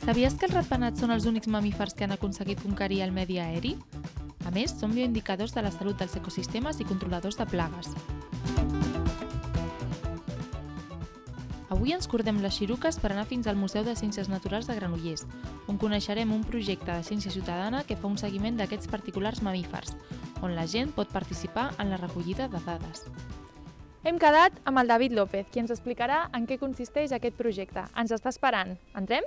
Sabies que els ratpenats són els únics mamífers que han aconseguit conquerir el medi aeri? A més, són bioindicadors de la salut dels ecosistemes i controladors de plagues. Avui ens cordem les xiruques per anar fins al Museu de Ciències Naturals de Granollers, on coneixerem un projecte de ciència ciutadana que fa un seguiment d'aquests particulars mamífers, on la gent pot participar en la recollida de dades. Hem quedat amb el David López, qui ens explicarà en què consisteix aquest projecte. Ens està esperant. Entrem?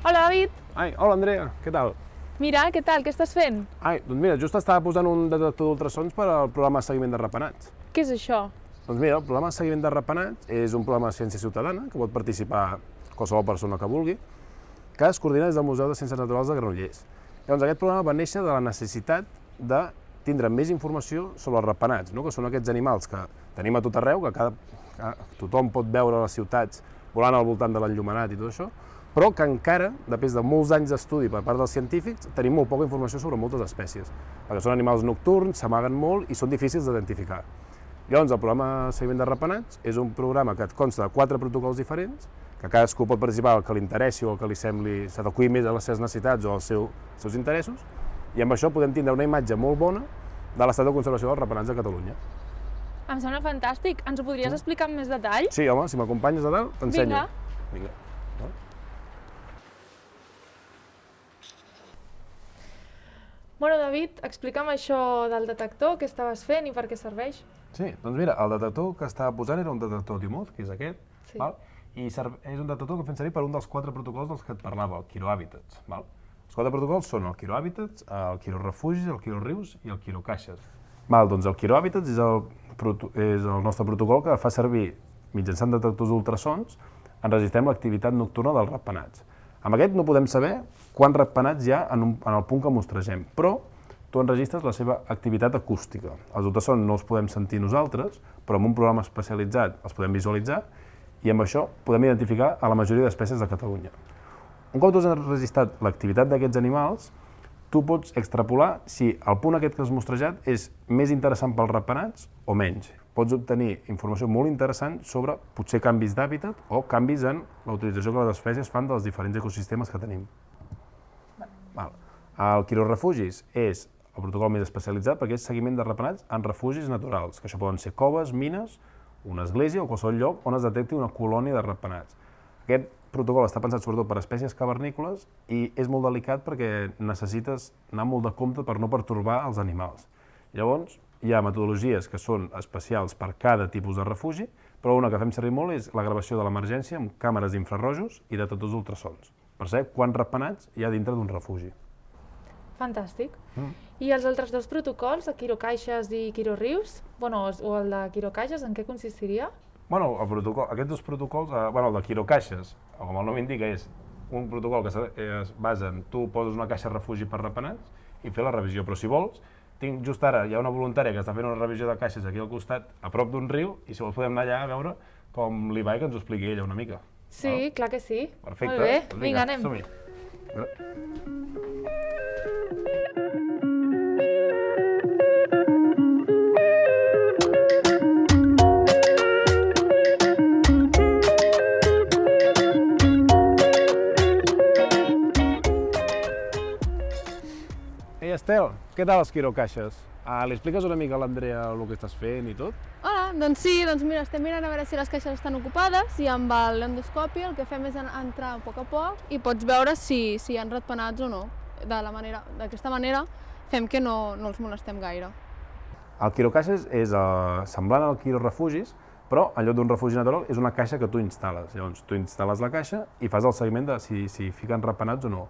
Hola, David. Ai, hola, Andrea, què tal? Mira, què tal? Què estàs fent? Ai, doncs mira, just estava posant un detector d'ultrasons per al programa de seguiment de ratpenats. Què és això? Doncs mira, el programa de seguiment de ratpenats és un programa de ciència ciutadana que pot participar qualsevol persona que vulgui, que es coordina des del Museu de Ciències Naturals de Granollers. Llavors, aquest programa va néixer de la necessitat de tindre més informació sobre els ratpenats, no? Que són aquests animals que tenim a tot arreu, que tothom pot veure a les ciutats volant al voltant de l'enllumenat i tot això, però que encara, després de molts anys d'estudi per part dels científics, tenim molt poca informació sobre moltes espècies, perquè són animals nocturns, s'amaguen molt i són difícils d'identificar. Llavors, el programa de seguiment de ratpenats és un programa que et consta de 4 protocols diferents, que cadascú pot participar al que li interessi o el que li sembli s'adeqüi més a les seves necessitats o als seus interessos, i amb això podem tindre una imatge molt bona de l'estat de conservació dels ratpenats a Catalunya. Em sembla fantàstic. Ens ho podries explicar amb més detall? Sí, home, si m'acompanyes a dalt, t'ensenyo. Vinga. Bueno, David, explica'm això del detector, què estaves fent i per què serveix. Sí, doncs mira, el detector que estava posant era un detector Dimut, que és aquest, Sí. val? I és un detector que fem servir per un dels 4 protocols dels que et parlava, el quirohàbitats. Val? Els 4 protocols són el quirohàbitats, el quirorefugis, el quirorius i el quirocaixes. Val, doncs el quirohàbitats és el nostre protocol que fa servir, mitjançant detectors d'ultrasons, enregistrem l'activitat nocturna dels ratpenats. Amb aquest no podem saber quants ratpenats hi ha en el punt que mostregem, però tu enregistres la seva activitat acústica. Els ultrasons no els podem sentir nosaltres, però amb un programa especialitzat els podem visualitzar i amb això podem identificar a la majoria d'espècies de Catalunya. Un cop tu has enregistrat l'activitat d'aquests animals, tu pots extrapolar si el punt aquest que has mostrejat és més interessant pels ratpenats o menys. Pots obtenir informació molt interessant sobre potser canvis d'hàbitat o canvis en la utilització que les espècies fan dels diferents ecosistemes que tenim. El quirorefugis és el protocol més especialitzat perquè és seguiment de ratpenats en refugis naturals, que això poden ser coves, mines, una església o qualsevol lloc on es detecti una colònia de ratpenats. Aquest protocol està pensat sobretot per espècies cavernícoles i és molt delicat perquè necessites anar molt de compte per no pertorbar els animals. Llavors, hi ha metodologies que són especials per cada tipus de refugi, però una que fem servir molt és la gravació de l'emergència amb càmeres d'infrarrojos i detectors d'ultrasons, per saber quants ratpenats hi ha dintre d'un refugi. Fantàstic. I els altres dos protocols, el quirocaixes i quirorius, o el de quirocaixes, en què consistiria? Bueno, aquests dos protocols, el de quirocaixes, com el nom indica, és un protocol que es basa en tu poses una caixa refugi per ratpenats i fer la revisió, però si vols, just ara hi ha una voluntària que està fent una revisió de caixes aquí al costat, a prop d'un riu, i si vols podem anar allà a veure com li va i que ens ho expliqui ella una mica. Sí, clar que sí. Perfecte. Molt bé, Doncs vinga, anem. som-hi. Ei, Estel, què tal els quirocaixes? Li expliques una mica a l'Andrea el que estàs fent i tot? Hola, doncs sí, mira, estem mirant a veure si les caixes estan ocupades i amb l'endoscopi el que fem és entrar a poc i pots veure si hi ha ratpenats o no. D'aquesta manera fem que no els molestem gaire. El quirocaixes és semblant al quirorefugis, però en lloc d'un refugi natural és una caixa que tu instal·les. Llavors, tu instal·les la caixa i fas el seguiment de si fiquen ratpenats o no.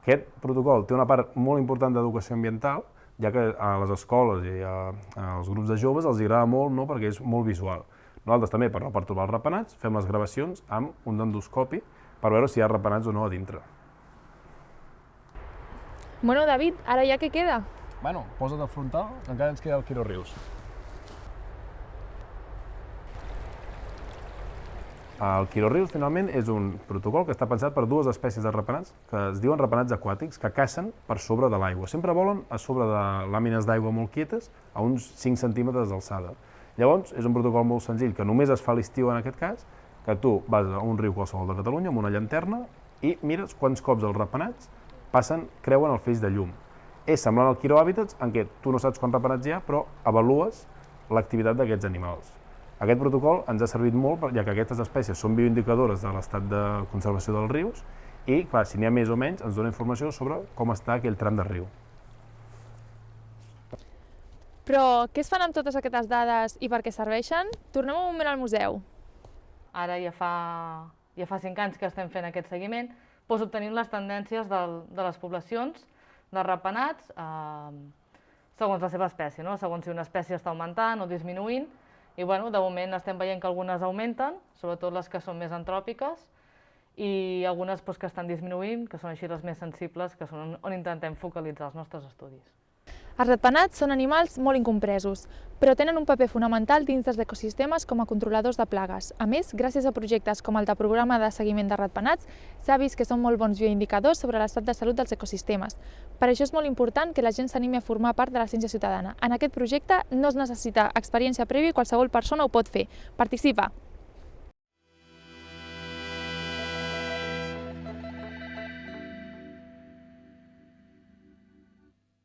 Aquest protocol té una part molt important d'educació ambiental, ja que a les escoles i als grups de joves els agrada molt, no? Perquè és molt visual. Nosaltres també, per no pertorbar els ratpenats, fem les gravacions amb un endoscopi per veure si hi ha ratpenats o no a dintre. Bueno, David, ara ja què queda? Bueno, posa't al frontal, que encara ens queda el quirorius. El Quirorius, finalment, és un protocol que està pensat per dues espècies de ratpenats que es diuen ratpenats aquàtics, que cacen per sobre de l'aigua. Sempre volen a sobre de làmines d'aigua molt quietes, a uns 5 centímetres d'alçada. Llavors, és un protocol molt senzill, que només es fa a l'estiu en aquest cas, que tu vas a un riu qualsevol de Catalunya amb una llanterna i mires quants cops els ratpenats creuen el feix de llum. És semblant al Quiro Habitats, en què tu no saps quants ratpenats hi ha, però avalues l'activitat d'aquests animals. Aquest protocol ens ha servit molt, ja que aquestes espècies són bioindicadores de l'estat de conservació dels rius i, clar, si n'hi ha més o menys, ens dona informació sobre com està aquell tram de riu. Però què es fan amb totes aquestes dades i per què serveixen? Tornem un moment al museu. Ara ja fa 5 anys que estem fent aquest seguiment, doncs obtenim les tendències de les poblacions de ratpenats segons la seva espècie, no? Segons si una espècie està augmentant o disminuint. I bueno, de moment estem veient que algunes augmenten, sobretot les que són més antròpiques, i algunes doncs, que estan disminuint, que són així les més sensibles, que són on intentem focalitzar els nostres estudis. Els ratpenats són animals molt incompresos, però tenen un paper fonamental dins dels ecosistemes com a controladors de plagues. A més, gràcies a projectes com el de programa de seguiment de ratpenats, s'ha vist que són molt bons bioindicadors sobre l'estat de salut dels ecosistemes. Per això és molt important que la gent s'animi a formar part de la ciència ciutadana. En aquest projecte no es necessita experiència prèvia i qualsevol persona ho pot fer. Participa!